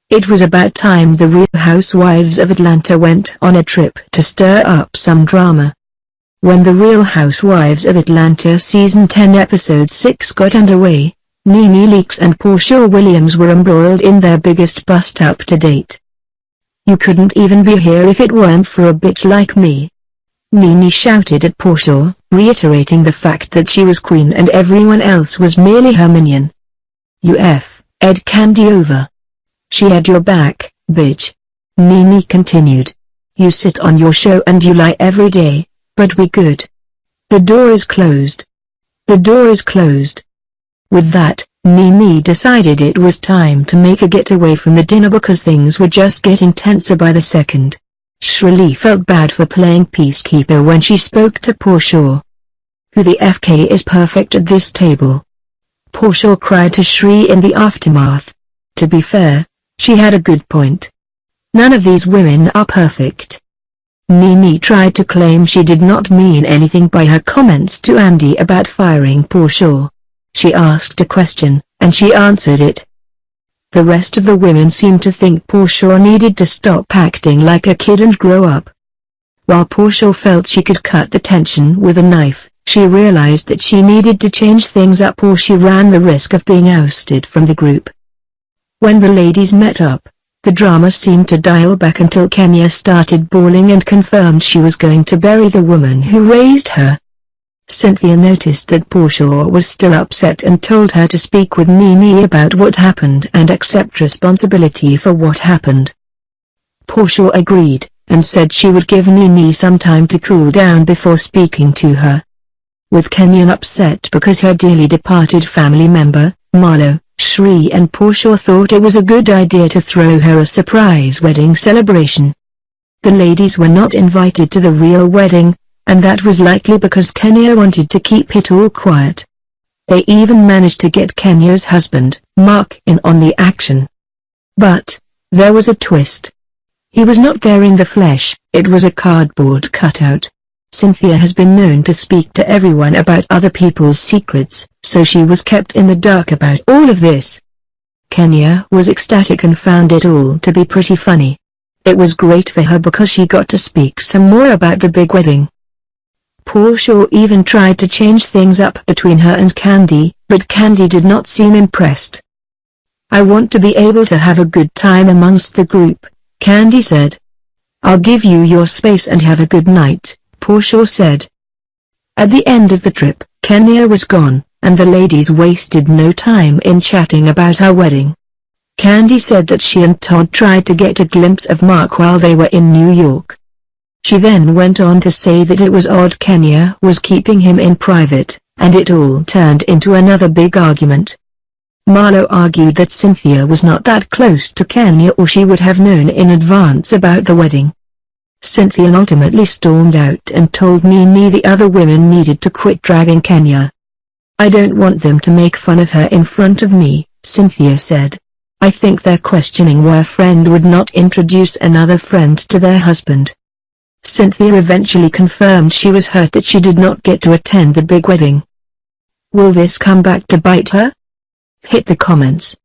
It was about time the Real Housewives of Atlanta went on a trip to stir up some drama. When the Real Housewives of Atlanta Season 10 Episode 6 got underway, NeNe Leakes and Porsha Williams were embroiled in their biggest bust-up to date. "You couldn't even be here if it weren't for a bitch like me," NeNe shouted at Porsha, reiterating the fact that she was queen and everyone else was merely her minion. "You Ed Candy over. She had your back, bitch," NeNe continued. "You sit on your show and you lie every day, but we good. The door is closed. The door is closed." With that, NeNe decided it was time to make a getaway from the dinner because things were just getting tenser by the second. Shirley felt bad for playing peacekeeper when she spoke to Porsha. "Who the FK is perfect at this table?" Porsha cried to Shri in the aftermath. To be fair, she had a good point. None of these women are perfect. NeNe tried to claim she did not mean anything by her comments to Andy about firing Porsha. She asked a question, and she answered it. The rest of the women seemed to think Porsha needed to stop acting like a kid and grow up. While Porsha felt she could cut the tension with a knife, she realized that she needed to change things up or she ran the risk of being ousted from the group. When the ladies met up, the drama seemed to dial back until Kenya started bawling and confirmed she was going to bury the woman who raised her. Cynthia noticed that Porsha was still upset and told her to speak with NeNe about what happened and accept responsibility for what happened. Porsha agreed, and said she would give NeNe some time to cool down before speaking to her. With Kenya upset because her dearly departed family member, Marlo, Shri and Porsha thought it was a good idea to throw her a surprise wedding celebration. The ladies were not invited to the real wedding, and that was likely because Kenya wanted to keep it all quiet. They even managed to get Kenya's husband, Mark, in on the action. But there was a twist. He was not there in the flesh, it was a cardboard cutout. Cynthia has been known to speak to everyone about other people's secrets, so she was kept in the dark about all of this. Kenya was ecstatic and found it all to be pretty funny. It was great for her because she got to speak some more about the big wedding. Porsha even tried to change things up between her and Candy, but Candy did not seem impressed. "I want to be able to have a good time amongst the group," Candy said. "I'll give you your space and have a good night," Porsha said. At the end of the trip, Kenya was gone, and the ladies wasted no time in chatting about her wedding. Candy said that she and Todd tried to get a glimpse of Mark while they were in New York. She then went on to say that it was odd Kenya was keeping him in private, and it all turned into another big argument. Marlo argued that Cynthia was not that close to Kenya or she would have known in advance about the wedding. Cynthia ultimately stormed out and told NeNe the other women needed to quit dragging Kenya. "I don't want them to make fun of her in front of me," Cynthia said. "I think they're questioning why a friend would not introduce another friend to their husband." Cynthia eventually confirmed she was hurt that she did not get to attend the big wedding. Will this come back to bite her? Hit the comments.